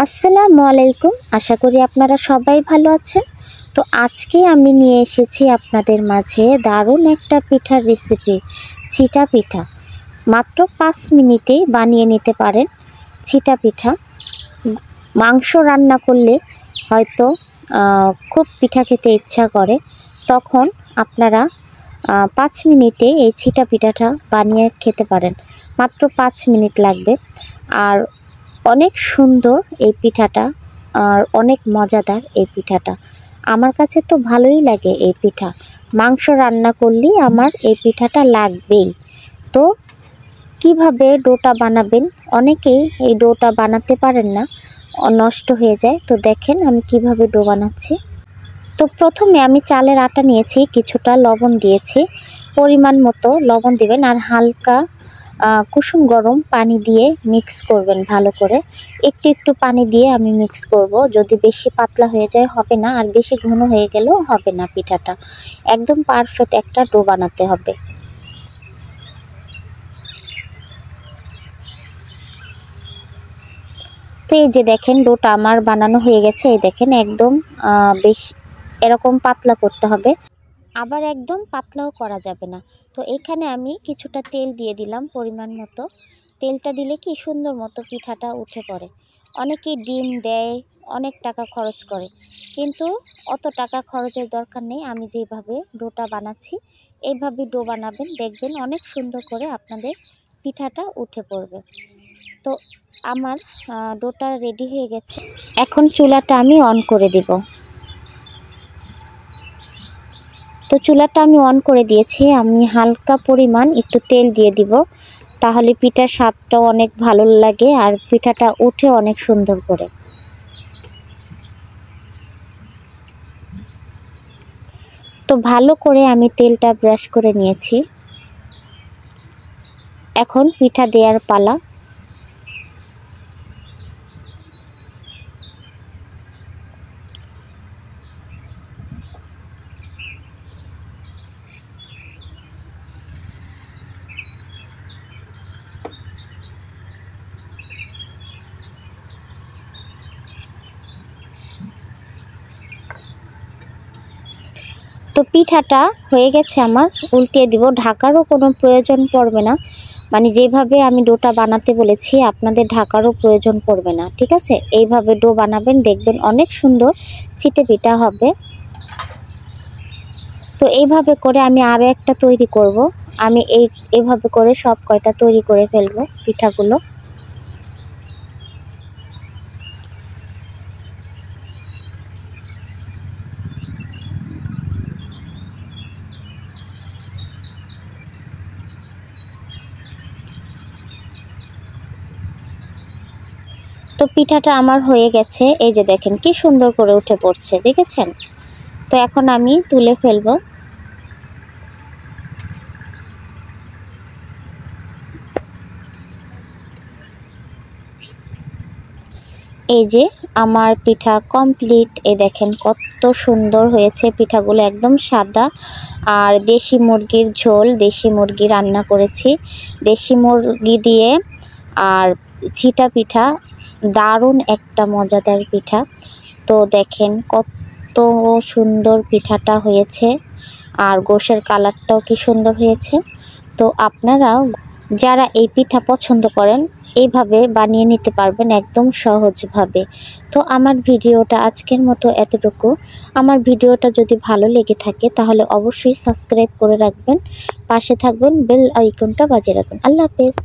আসসালামু আলাইকুম। আশা করি আপনারা সবাই ভালো আছেন। তো আজকে আমি নিয়ে এসেছি আপনাদের মাঝে দারুণ একটা পিঠার রেসিপি, চিটা পিঠা। মাত্র 5 মিনিটেই বানিয়ে নিতে পারেন চিটা পিঠা। মাংস রান্না করলে হয়তো খুব পিঠা খেতে ইচ্ছা করে, তখন আপনারা 5 মিনিটে এই চিটা পিঠাটা বানিয়ে খেতে পারেন। মাত্র 5 মিনিট লাগবে। আর অনেক সুন্দর এই পিঠাটা, আর অনেক মজাদার এই পিঠাটা। আমার কাছে তো ভালোই লাগে এই পিঠা। মাংস রান্না করলেই আমার এই পিঠাটা লাগবেই। তো কিভাবে ডোটা বানাবেন, অনেকেই এই ডোটা বানাতে পারেন না, নষ্ট হয়ে যায়। তো দেখেন আমি কিভাবে ডো বানাচ্ছি। তো প্রথমে আমি চালের আটা নিয়েছি, কিছুটা লবণ দিয়েছি, পরিমাণ মতো লবণ দিবেন, আর হালকা কুসুম গরম পানি দিয়ে মিক্স করবেন ভালো করে। একটু একটু পানি দিয়ে আমি মিক্স করব। যদি বেশি পাতলা হয়ে যায় হবে না, আর বেশি ঘন হয়ে গেলেও হবে না। পিঠাটা একদম পারফেক্ট একটা ডো বানাতে হবে। তো এই যে দেখেন ডোটা আমার বানানো হয়ে গেছে। এই দেখেন একদম বেশ এরকম পাতলা করতে হবে, আবার একদম পাতলাও করা যাবে না। তো এখানে আমি কিছুটা তেল দিয়ে দিলাম পরিমাণ মতো। তেলটা দিলে কি সুন্দর মতো পিঠাটা উঠে পড়ে। অনেকেই ডিম দেয়, অনেক টাকা খরচ করে, কিন্তু অত টাকা খরচের দরকার নেই। আমি যেভাবে ডোটা বানাচ্ছি এইভাবে ডো বানাবেন, দেখবেন অনেক সুন্দর করে আপনাদের পিঠাটা উঠে পড়বে। তো আমার ডোটা রেডি হয়ে গেছে। এখন চুলাটা আমি অন করে দেব। তো চুলাটা আমি অন করে দিয়েছি। আমি হালকা পরিমাণ একটু তেল দিয়ে দিব, তাহলে পিঠার স্বাদটাও অনেক ভালো লাগে আর পিঠাটা উঠে অনেক সুন্দর করে। তো ভালো করে আমি তেলটা ব্রাশ করে নিয়েছি। এখন পিঠা দেওয়ার পালা। তো পিঠাটা হয়ে গেছে আমার, উল্টিয়ে দিব। ঢাকারও কোনো প্রয়োজন পড়বে না, মানে যেভাবে আমি ডোটা বানাতে বলেছি আপনাদের ঢাকারও প্রয়োজন পড়বে না, ঠিক আছে? এইভাবে ডো বানাবেন, দেখবেন অনেক সুন্দর চিটে পিঠা হবে। তো এইভাবে করে আমি আরও একটা তৈরি করব। আমি এইভাবে করে সব কয়টা তৈরি করে ফেলবো পিঠাগুলো। তো পিঠাটা আমার হয়ে গেছে। এই যে দেখেন কি সুন্দর করে উঠে পড়ছে, দেখেছেন? তো এখন আমি তুলে ফেলবো। এই যে আমার পিঠা কমপ্লিট। এই দেখেন কত সুন্দর হয়েছে পিঠাগুলো, একদম সাদা। আর দেশি মুরগির ঝোল, দেশি মুরগি রান্না করেছি দেশি মুরগি দিয়ে। আর চিটা পিঠা দারুণ একটা মজাদার পিঠা। তো দেখেন কত সুন্দর পিঠাটা হয়েছে, আর গোশের কালারটাও কি সুন্দর হয়েছে। তো আপনারাও যারা এই পিঠা পছন্দ করেন এইভাবে বানিয়ে নিতে পারবেন একদম সহজভাবে। তো আমার ভিডিওটা আজকের মতো এতটুকু। আমার ভিডিওটা যদি ভালো লেগে থাকে তাহলে অবশ্যই সাবস্ক্রাইব করে রাখবেন, পাশে থাকবেন, বেল আইকনটা বাজিয়ে রাখবেন। আল্লাহ হাফেজ।